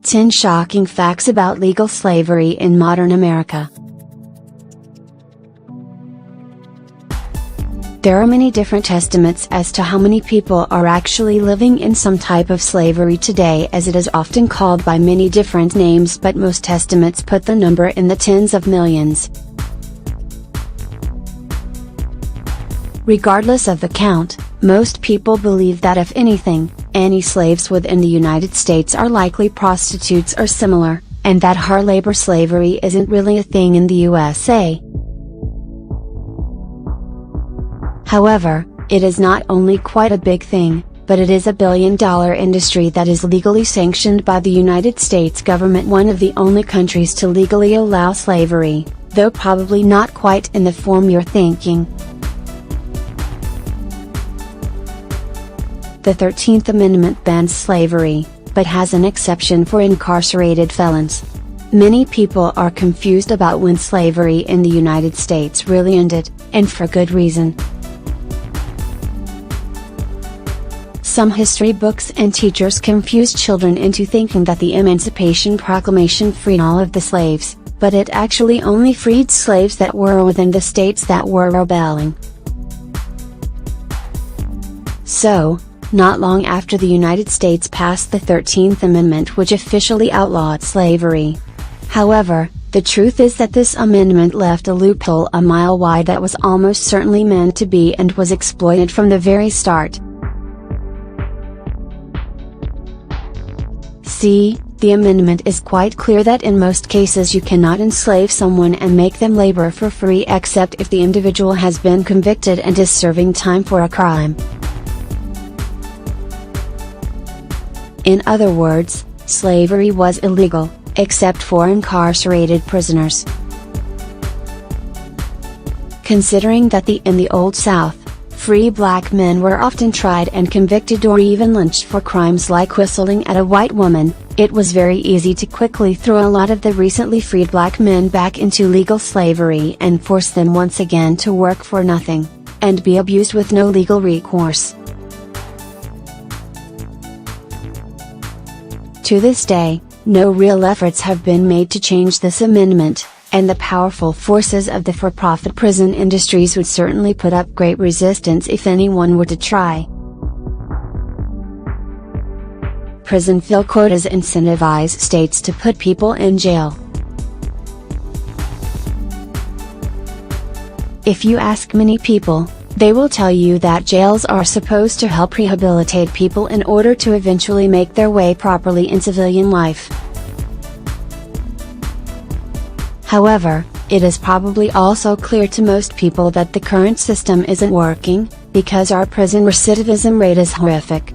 10 Shocking Facts About Legal Slavery in Modern America. There are many different estimates as to how many people are actually living in some type of slavery today, as it is often called by many different names, but most estimates put the number in the tens of millions. Regardless of the count, most people believe that if anything, any slaves within the United States are likely prostitutes or similar, and that hard labor slavery isn't really a thing in the USA. However, it is not only quite a big thing, but it is a billion-dollar industry that is legally sanctioned by the United States government, one of the only countries to legally allow slavery, though probably not quite in the form you're thinking. The 13th Amendment bans slavery, but has an exception for incarcerated felons. Many people are confused about when slavery in the United States really ended, and for good reason. Some history books and teachers confuse children into thinking that the Emancipation Proclamation freed all of the slaves, but it actually only freed slaves that were within the states that were rebelling. So, not long after the United States passed the 13th Amendment, which officially outlawed slavery. However, the truth is that this amendment left a loophole a mile wide that was almost certainly meant to be and was exploited from the very start. See, the amendment is quite clear that in most cases you cannot enslave someone and make them labor for free except if the individual has been convicted and is serving time for a crime. In other words, slavery was illegal, except for incarcerated prisoners. Considering that in the Old South, free black men were often tried and convicted or even lynched for crimes like whistling at a white woman, it was very easy to quickly throw a lot of the recently freed black men back into legal slavery and force them once again to work for nothing, and be abused with no legal recourse. To this day, no real efforts have been made to change this amendment, and the powerful forces of the for-profit prison industries would certainly put up great resistance if anyone were to try. Prison fill quotas incentivize states to put people in jail. If you ask many people, they will tell you that jails are supposed to help rehabilitate people in order to eventually make their way properly in civilian life. However, it is probably also clear to most people that the current system isn't working, because our prison recidivism rate is horrific.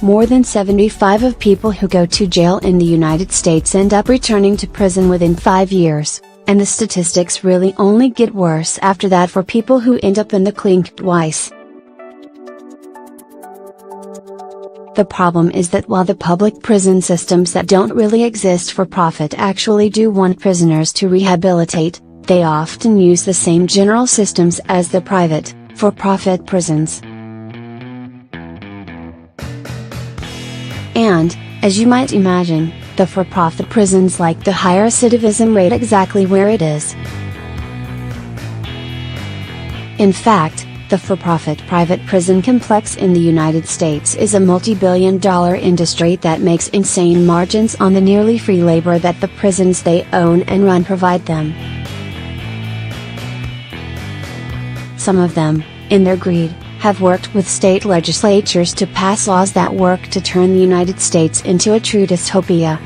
More than 75% of people who go to jail in the United States end up returning to prison within 5 years. And the statistics really only get worse after that for people who end up in the clink twice. The problem is that while the public prison systems that don't really exist for profit actually do want prisoners to rehabilitate, they often use the same general systems as the private, for-profit prisons. And, as you might imagine, the for-profit prisons like the higher recidivism rate exactly where it is. In fact, the for-profit private prison complex in the United States is a multi-billion-dollar industry that makes insane margins on the nearly free labor that the prisons they own and run provide them. Some of them, in their greed, have worked with state legislatures to pass laws that work to turn the United States into a true dystopia.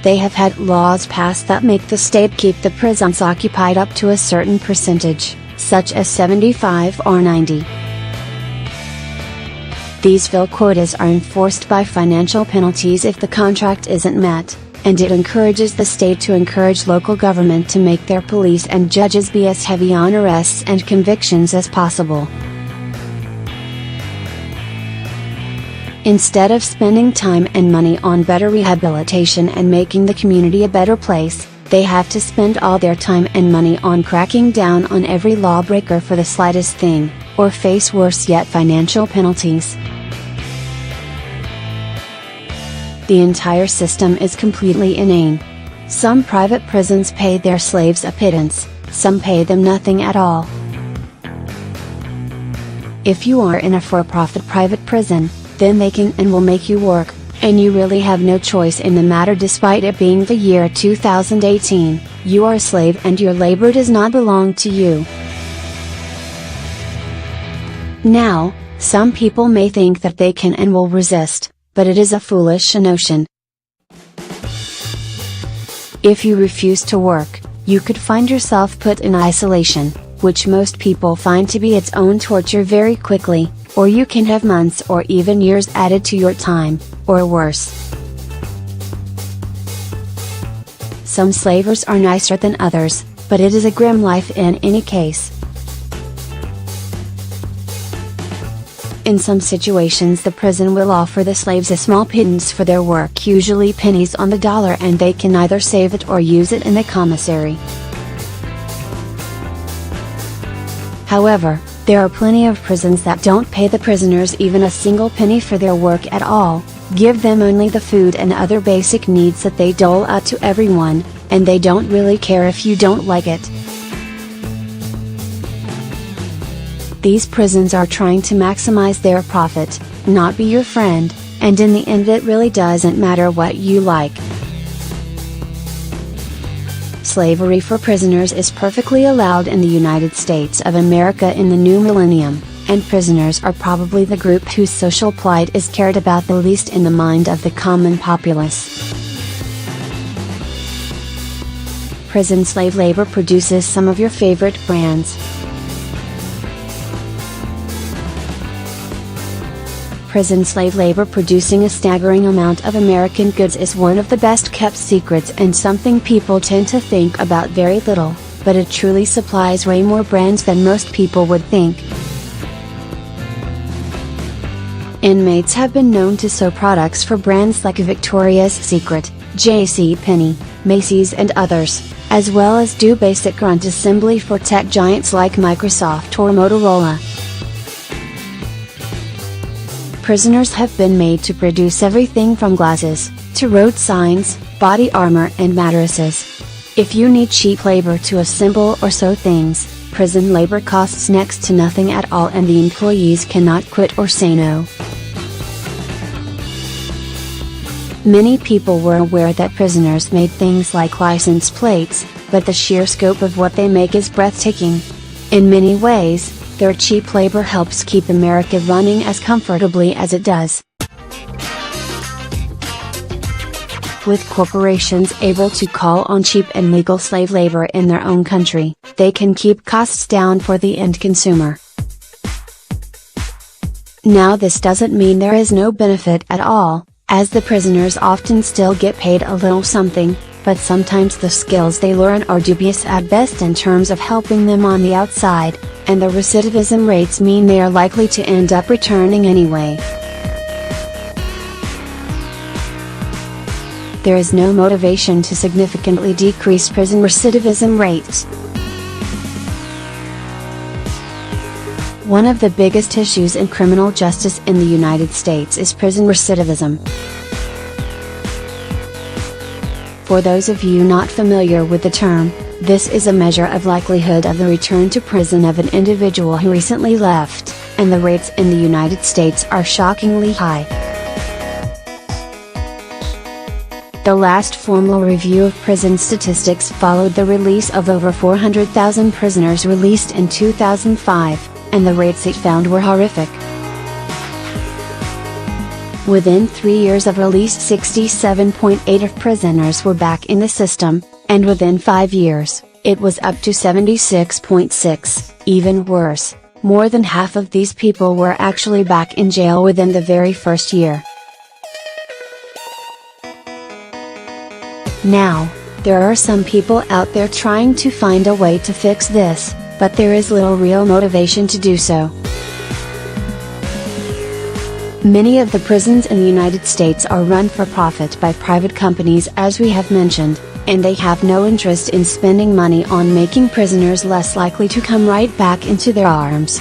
They have had laws passed that make the state keep the prisons occupied up to a certain percentage, such as 75 or 90. These fill quotas are enforced by financial penalties if the contract isn't met, and it encourages the state to encourage local government to make their police and judges be as heavy on arrests and convictions as possible. Instead of spending time and money on better rehabilitation and making the community a better place, they have to spend all their time and money on cracking down on every lawbreaker for the slightest thing, or face worse yet, financial penalties. The entire system is completely inane. Some private prisons pay their slaves a pittance, some pay them nothing at all. If you are in a for-profit private prison, then they can and will make you work, and you really have no choice in the matter. Despite it being the year 2018, you are a slave and your labor does not belong to you. Now, some people may think that they can and will resist, but it is a foolish notion. If you refuse to work, you could find yourself put in isolation, which most people find to be its own torture very quickly, or you can have months or even years added to your time, or worse. Some slavers are nicer than others, but it is a grim life in any case. In some situations the prison will offer the slaves a small pittance for their work, usually pennies on the dollar, and they can either save it or use it in the commissary. However, there are plenty of prisons that don't pay the prisoners even a single penny for their work at all, give them only the food and other basic needs that they dole out to everyone, and they don't really care if you don't like it. These prisons are trying to maximize their profit, not be your friend, and in the end it really doesn't matter what you like. Slavery for prisoners is perfectly allowed in the United States of America in the new millennium, and prisoners are probably the group whose social plight is cared about the least in the mind of the common populace. Prison slave labor produces some of your favorite brands. Prison slave labor producing a staggering amount of American goods is one of the best kept secrets and something people tend to think about very little, but it truly supplies way more brands than most people would think. Inmates have been known to sew products for brands like Victoria's Secret, JCPenney, Macy's and others, as well as do basic grunt assembly for tech giants like Microsoft or Motorola. Prisoners have been made to produce everything from glasses, to road signs, body armor and mattresses. If you need cheap labor to assemble or sew things, prison labor costs next to nothing at all and the employees cannot quit or say no. Many people were aware that prisoners made things like license plates, but the sheer scope of what they make is breathtaking. In many ways, their cheap labor helps keep America running as comfortably as it does. With corporations able to call on cheap and legal slave labor in their own country, they can keep costs down for the end consumer. Now this doesn't mean there is no benefit at all, as the prisoners often still get paid a little something, but sometimes the skills they learn are dubious at best in terms of helping them on the outside, and the recidivism rates mean they are likely to end up returning anyway. There is no motivation to significantly decrease prison recidivism rates. One of the biggest issues in criminal justice in the United States is prison recidivism. For those of you not familiar with the term, this is a measure of likelihood of the return to prison of an individual who recently left, and the rates in the United States are shockingly high. The last formal review of prison statistics followed the release of over 400,000 prisoners released in 2005, and the rates it found were horrific. Within 3 years of release 67.8% of prisoners were back in the system, and within 5 years, it was up to 76.6%, even worse, more than half of these people were actually back in jail within the very first year. Now, there are some people out there trying to find a way to fix this, but there is little real motivation to do so. Many of the prisons in the United States are run for profit by private companies, as we have mentioned, and they have no interest in spending money on making prisoners less likely to come right back into their arms.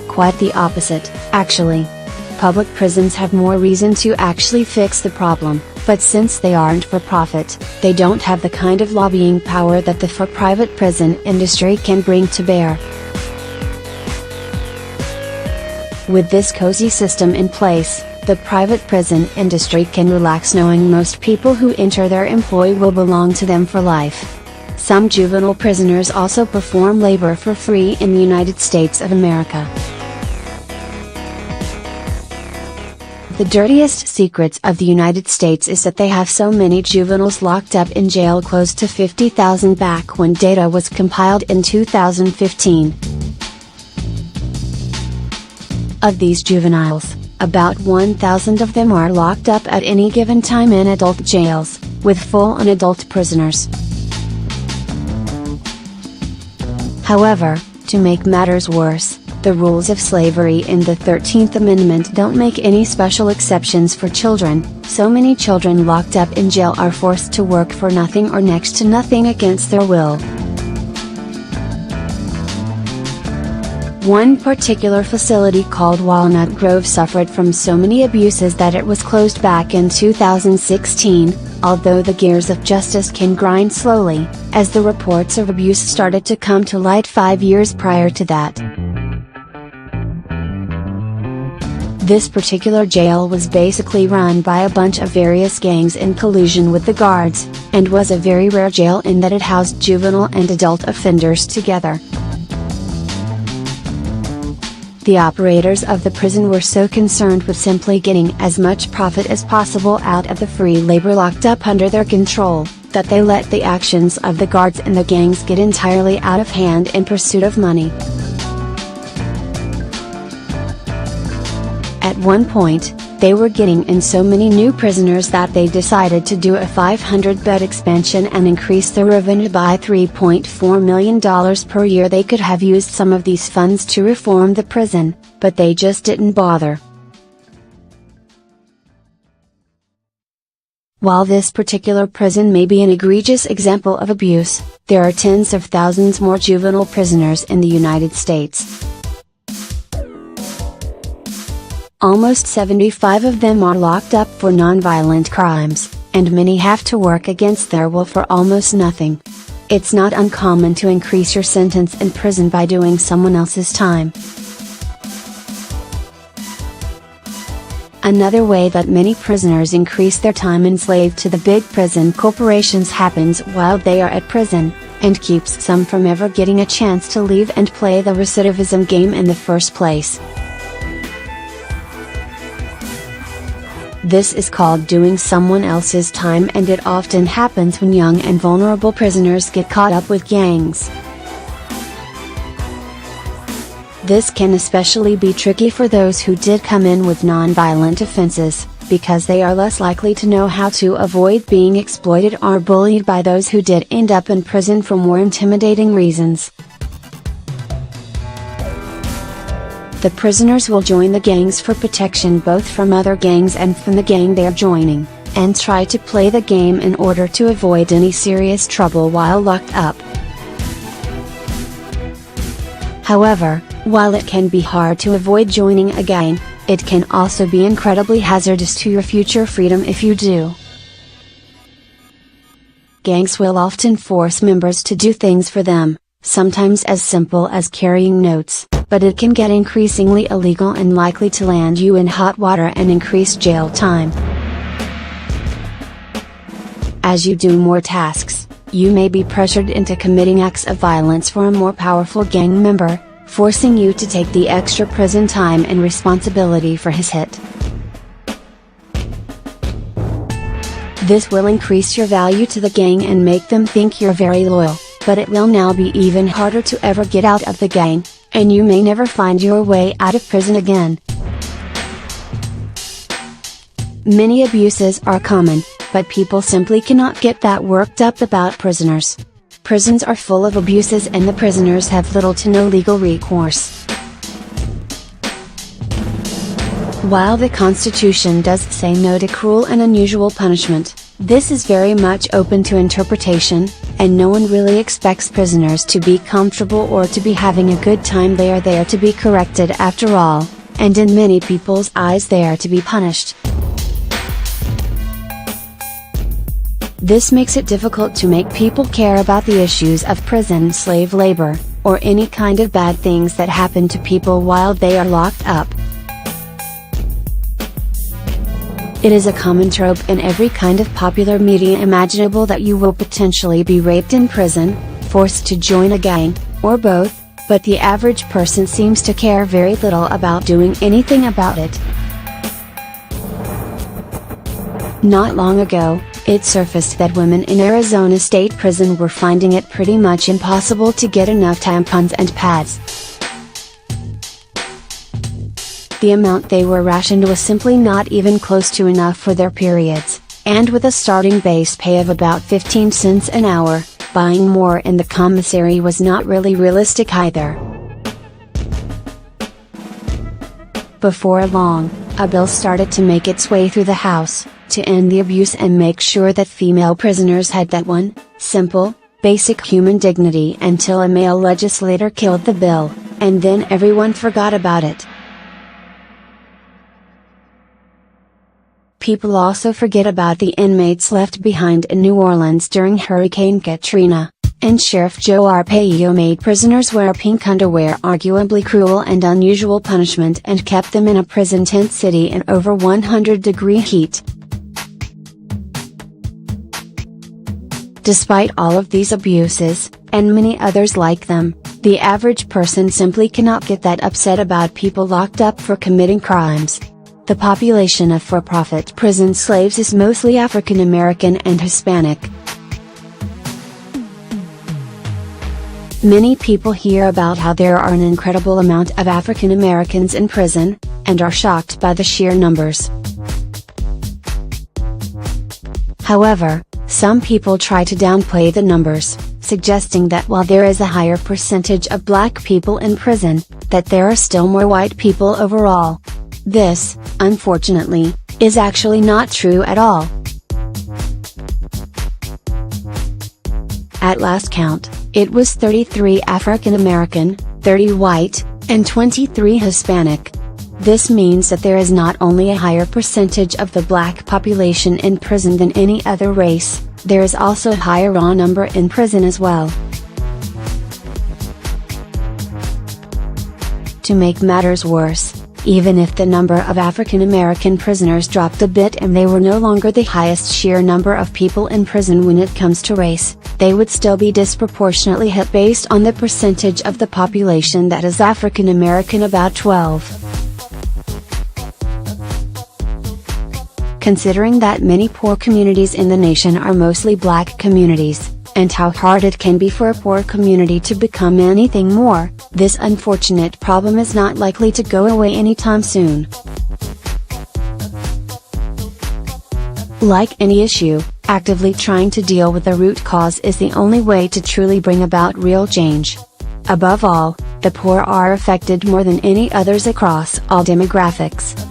Quite the opposite, actually. Public prisons have more reason to actually fix the problem, but since they aren't for profit, they don't have the kind of lobbying power that the for-profit prison industry can bring to bear. With this cozy system in place, the private prison industry can relax knowing most people who enter their employ will belong to them for life. Some juvenile prisoners also perform labor for free in the United States of America. The dirtiest secrets of the United States is that they have so many juveniles locked up in jail, close to 50,000 back when data was compiled in 2015. Of these juveniles, about 1,000 of them are locked up at any given time in adult jails, with full adult prisoners. However, to make matters worse, the rules of slavery in the 13th Amendment don't make any special exceptions for children. So many children locked up in jail are forced to work for nothing or next to nothing against their will. One particular facility called Walnut Grove suffered from so many abuses that it was closed back in 2016, although the gears of justice can grind slowly, as the reports of abuse started to come to light 5 years prior to that. This particular jail was basically run by a bunch of various gangs in collusion with the guards, and was a very rare jail in that it housed juvenile and adult offenders together. The operators of the prison were so concerned with simply getting as much profit as possible out of the free labor locked up under their control, that they let the actions of the guards and the gangs get entirely out of hand in pursuit of money. At one point, they were getting in so many new prisoners that they decided to do a 500-bed expansion and increase their revenue by $3.4 million per year. They could have used some of these funds to reform the prison, but they just didn't bother. While this particular prison may be an egregious example of abuse, there are tens of thousands more juvenile prisoners in the United States. Almost 75 of them are locked up for nonviolent crimes, and many have to work against their will for almost nothing. It's not uncommon to increase your sentence in prison by doing someone else's time. Another way that many prisoners increase their time enslaved to the big prison corporations happens while they are at prison, and keeps some from ever getting a chance to leave and play the recidivism game in the first place. This is called doing someone else's time, and it often happens when young and vulnerable prisoners get caught up with gangs. This can especially be tricky for those who did come in with non-violent offenses, because they are less likely to know how to avoid being exploited or bullied by those who did end up in prison for more intimidating reasons. The prisoners will join the gangs for protection, both from other gangs and from the gang they are joining, and try to play the game in order to avoid any serious trouble while locked up. However, while it can be hard to avoid joining a gang, it can also be incredibly hazardous to your future freedom if you do. Gangs will often force members to do things for them, sometimes as simple as carrying notes, but it can get increasingly illegal and likely to land you in hot water and increase jail time. As you do more tasks, you may be pressured into committing acts of violence for a more powerful gang member, forcing you to take the extra prison time and responsibility for his hit. This will increase your value to the gang and make them think you're very loyal, but it will now be even harder to ever get out of the gang, and you may never find your way out of prison again. Many abuses are common, but people simply cannot get that worked up about prisoners. Prisons are full of abuses and the prisoners have little to no legal recourse. While the Constitution does say no to cruel and unusual punishment, this is very much open to interpretation, and no one really expects prisoners to be comfortable or to be having a good time. They are there to be corrected after all, and in many people's eyes they are to be punished. This makes it difficult to make people care about the issues of prison slave labor, or any kind of bad things that happen to people while they are locked up. It is a common trope in every kind of popular media imaginable that you will potentially be raped in prison, forced to join a gang, or both, but the average person seems to care very little about doing anything about it. Not long ago, it surfaced that women in Arizona State Prison were finding it pretty much impossible to get enough tampons and pads. The amount they were rationed was simply not even close to enough for their periods, and with a starting base pay of about 15 cents an hour, buying more in the commissary was not really realistic either. Before long, a bill started to make its way through the House, to end the abuse and make sure that female prisoners had that one, simple, basic human dignity until a male legislator killed the bill, and then everyone forgot about it. People also forget about the inmates left behind in New Orleans during Hurricane Katrina, and Sheriff Joe Arpaio made prisoners wear pink underwear, arguably cruel and unusual punishment, and kept them in a prison tent city in over 100-degree heat. Despite all of these abuses, and many others like them, the average person simply cannot get that upset about people locked up for committing crimes. The population of for-profit prison slaves is mostly African American and Hispanic. Many people hear about how there are an incredible amount of African Americans in prison, and are shocked by the sheer numbers. However, some people try to downplay the numbers, suggesting that while there is a higher percentage of black people in prison, that there are still more white people overall. This, unfortunately, is actually not true at all. At last count, it was 33 African American, 30 white, and 23 Hispanic. This means that there is not only a higher percentage of the black population in prison than any other race, there is also a higher raw number in prison as well. To make matters worse, even if the number of African American prisoners dropped a bit and they were no longer the highest sheer number of people in prison when it comes to race, they would still be disproportionately hit based on the percentage of the population that is African American, about 12. Considering that many poor communities in the nation are mostly black communities, and how hard it can be for a poor community to become anything more, this unfortunate problem is not likely to go away anytime soon. Like any issue, actively trying to deal with the root cause is the only way to truly bring about real change. Above all, the poor are affected more than any others across all demographics.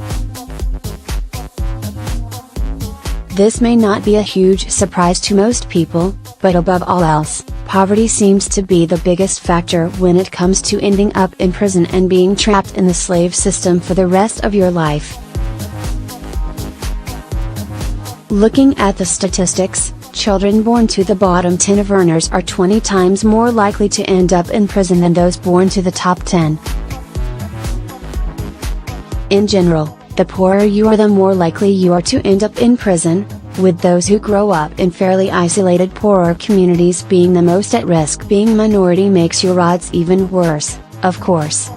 This may not be a huge surprise to most people, but above all else, poverty seems to be the biggest factor when it comes to ending up in prison and being trapped in the slave system for the rest of your life. Looking at the statistics, children born to the bottom 10 of earners are 20 times more likely to end up in prison than those born to the top 10. In general, the poorer you are, the more likely you are to end up in prison, with those who grow up in fairly isolated poorer communities being the most at risk. Being minority makes your odds even worse, of course.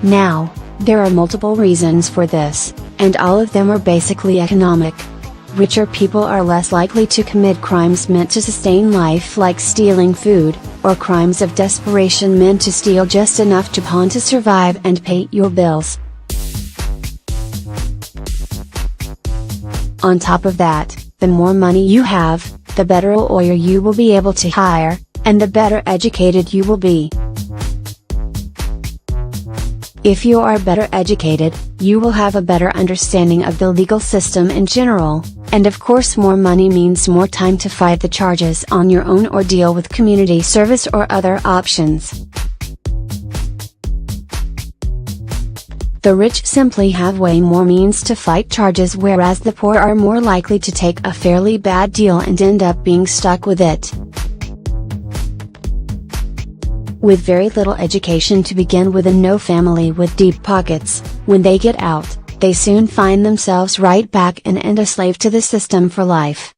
Now, there are multiple reasons for this, and all of them are basically economic. Richer people are less likely to commit crimes meant to sustain life, like stealing food, or crimes of desperation meant to steal just enough to pawn to survive and pay your bills. On top of that, the more money you have, the better a lawyer you will be able to hire, and the better educated you will be. If you are better educated, you will have a better understanding of the legal system in general, and of course more money means more time to fight the charges on your own or deal with community service or other options. The rich simply have way more means to fight charges, whereas the poor are more likely to take a fairly bad deal and end up being stuck with it. With very little education to begin with and no family with deep pockets, when they get out, they soon find themselves right back and a slave to the system for life.